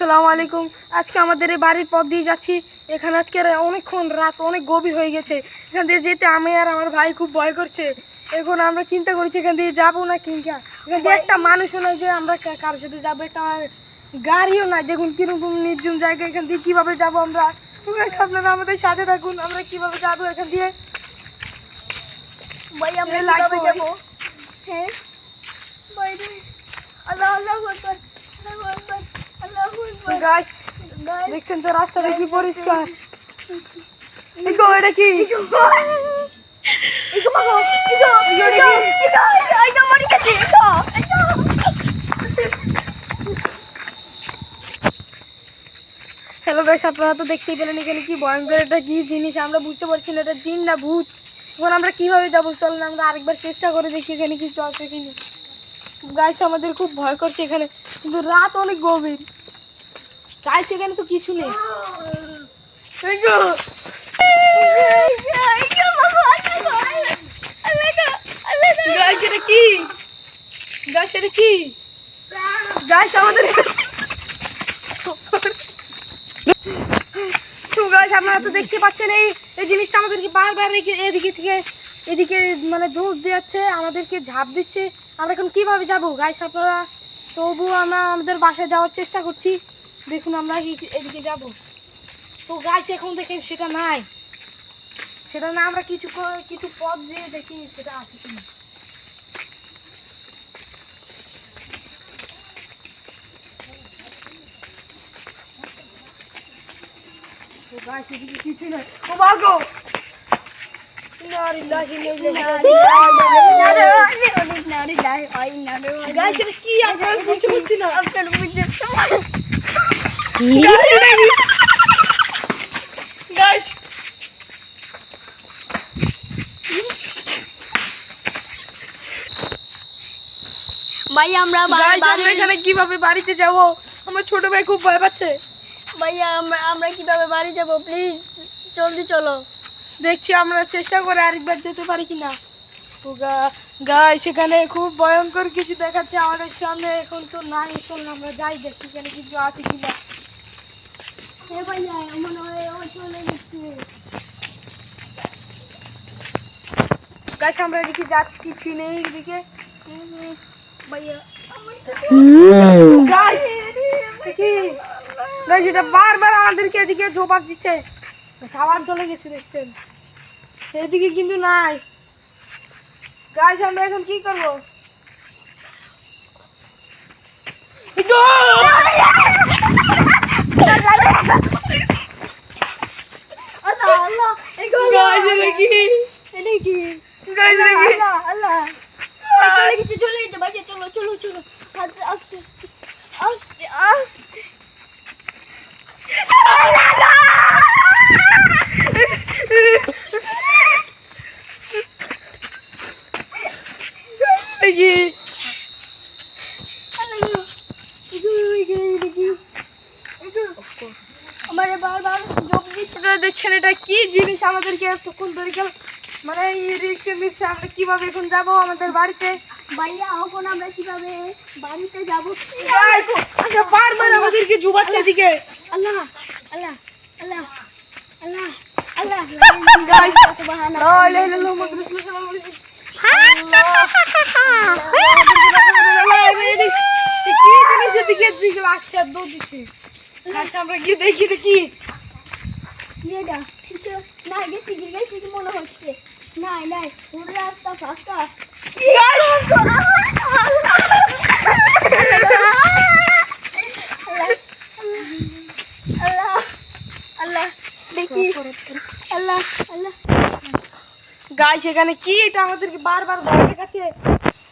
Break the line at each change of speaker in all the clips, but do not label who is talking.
আসসালামু আলাইকুম। আজকে আমাদের এই বাড়ির পথ দিয়ে যাচ্ছি। এখানে আজকে অনেকক্ষণ রাত অনেক গভীর হয়ে গেছে। এখান দিয়ে যেতে আমি আর আমার ভাই খুব ভয় করছে। এখন আমরা চিন্তা করছি এখান দিয়ে যাবো না কিংবা এখান দিয়ে একটা মানুষও নয় যে আমরা কারোর সাথে যাবো, একটা গাড়িও নাই। দেখুন কিরকম নির্জন জায়গা, এখান দিয়ে কীভাবে যাবো আমরা। আপনারা আমাদের সাথে থাকুন, আমরা কীভাবে যাবো এখান দিয়ে।
ভাই আমরা কিভাবে যাবো? হ্যাঁ ভাই রে, আল্লাহ আল্লাহু আকবার, আল্লাহু আকবার, আল্লাহু আকবার।
গাইস দেখছেন তো রাস্তাটা কি পরিষ্কার। ইগো এটা কি?
ইগো মাগো, ইগো ইগো ইগো ইগো মরি গেছে, ইগো ইগো।
হ্যালো গাইস, আপনারা তো দেখতেই পেলেন এখানে কি ভয়ঙ্কর একটা কি জিনিস। আমরা বুঝতে পারছি না এটা জিন না ভূত। এখন আমরা কিভাবে যাবো, চলেন আমরা আরেকবার চেষ্টা করে দেখি এখানে কিছু আছে কিনা। গাইস আমাদের খুব ভয় করছে এখানে, কিন্তু রাত অনেক গভীর। গাইস এখানে তো কিছু নেই। গাইস এটা কি? গাইস এটা কি? গাইস আমাদের আপনারা তো দেখতে পাচ্ছেন এই জিনিসটা আমাদেরকে বারবার এদিকে মানে দৌড় দিচ্ছে, আমাদেরকে ঝাঁপ দিচ্ছে। আমরা এখন কিভাবে যাব গাইস? আপনারা তবুও আমরা আমাদের বাসায় যাওয়ার চেষ্টা করছি। দেখুন আমরা এদিকে যাব। তো গাইস এখন দেখেন সেটা নাই, সেটা না। আমরা কিছু পথ দিয়ে দেখি সেটা আছে কিনা। তো গাইস এদিকে কিছু নাই। ও মাগো, গাইস এটা কি? আপনারা কিছু বুঝছি না।
আপনার বুঝতে
গাইস
ভাই আমরা
এখানে কিভাবে বাড়িতে যাব? আমার ছোট ভাই খুব ভয় পাচ্ছে।
ভাইয়া আমরা কিভাবে বাড়ি যাব? প্লিজ জলদি চলো।
দেখছি আমরা চেষ্টা করে আরেকবার যেতে পারি কিনা। গাইস এখানে খুব ভয়ঙ্কর কিছু দেখাচ্ছে আমাদের সামনে। এখন তো নাই, এখন আমরা যাই দেখি এখানে কিছু আছে কিনা।
ভাইয়া মনে হয় ও চলে গেছে।
গাইস আমরা এদিকে যাচ্ছি, কিছু নেই এদিকে।
ভাইয়া
গাইস কি? গাইস এটা বারবার আমাদেরকে এদিকে জবাব দিচ্ছে। আবার চলে গেছে দেখছেন, এদিকে কিন্তু নাই। গাইস আমরা এখন কি করবো?
আল্লাহ আল্লাহ
গাইস এটা কি?
এটা কি?
গাইস এটা কি?
আল্লাহ আল্লাহ চলে গেছে ভাইয়া। চলো চলো চলো আস্তে আস্তে আস্তে আস্তে। আমারে বারবার যোগ দিচ্ছে।
আপনারা দেখছেন এটা কি জিনিস আমাদেরকে এতক্ষণ ধরে গেল, মানে এই রিক্সা মিক্সা আমরা কিভাবে এখন যাব আমাদের বাড়িতে?
ভাইয়া এখন আমরা কিভাবে বাড়িতে যাব?
আচ্ছা বারবার আমাদেরকে জুবাচ্ছে এদিকে।
আল্লাহ আল্লাহ আল্লাহ আল্লাহ আল্লাহ
গাইস
সুবহানাল্লাহ।
লা ইলাহা ইল্লাল্লাহ মুহাম্মাদুর রাসূলুল্লাহ সাল্লাল্লাহু আলাইহি ওয়াসাল্লাম। কি জিনিস এদিকে যেগুলো আসছে দৌড় দিচ্ছে। আচ্ছা আমরা গিয়ে দেখি এটা কি।
এটা কিছু না গেছি কি মনে হচ্ছে। নাই নাই পুরো রাস্তা ফাঁকা। আল্লাহ আল্লাহ দেখি আল্লাহ আল্লাহ।
গাইস এখানে কি? এটা আমাদেরকে বারবার ভয় দেখাচ্ছে।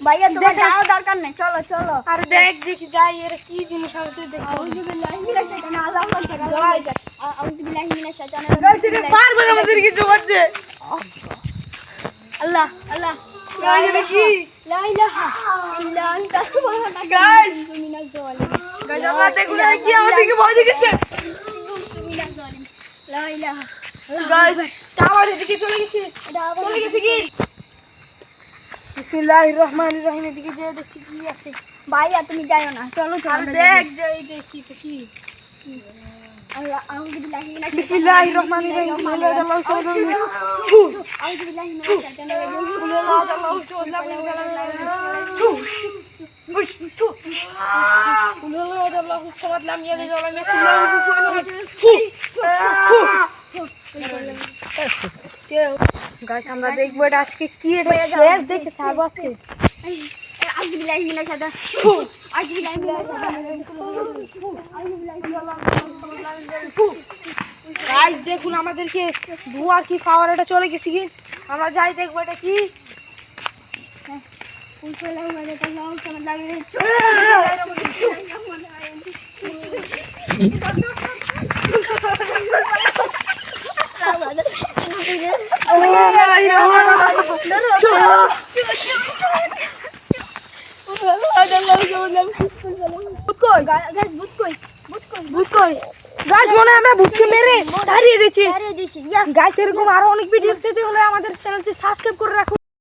ভাইয়া তোমার যাওয়ার দরকার নেই, চলো চলো।
আরে দেখ দেখি যাই, এর কি জিনিস আমি তুই দেখ।
আউযুবিল্লাহি মিনাশ শাইতানির আল্লাহু আকবার। আউযুবিল্লাহি মিনাশ শাইতানির
গাইস এটা বারবার আমাদেরকে জোগাচ্ছে।
আল্লাহ আল্লাহ
গাইস এটা কি?
লা ইলাহা ইল্লা আনতা সুবহানাকা
গাইস
মিনাজ জালিমিন।
গাইস আমরা দেখুন এটা কি আমাদেরকে ভয় দেখাচ্ছে।
মিনাজ জালিমিন লা ইলাহা।
গাইস টাওয়ার এদিকে চলে গেছে। চলে গেছে কি? বিসমিল্লাহির রহমানির রহিম। এদিকে যে দেখছি কি আছে।
ভাইয়া তুমি যাও না, চলো
আর
চলো।
দেখ যাই দেখি তো কি।
আল্লাহ আউযু বিল্লাহি মিনাশ
বিসমিল্লাহির রহমানির রহিম
আউযু বিল্লাহি মিনাশ শাইতানির রাজিম
গাইস আমরা দেখবো এটা আজকে কি এটা শেষ দেখে ছাড়বো আজকে
আউযু বিল্লাহি মিনাশ শাইতানির আউযু বিল্লাহি মিনাশ শাইতানির আউযু বিল্লাহি
গাইস দেখুন আমাদেরকে ধোঁয়ার কি পাওয়ার এটা চলে গেছে কি আমরা যাই দেখবো এটা কি গাছ মনে হয় আমরা ভূতকে মেরে হারিয়ে দিচ্ছি গাছ এরকম আরো অনেক ভিডিও পেতে হলে আমাদের চ্যানেলটি সাবস্ক্রাইব করে রাখুন।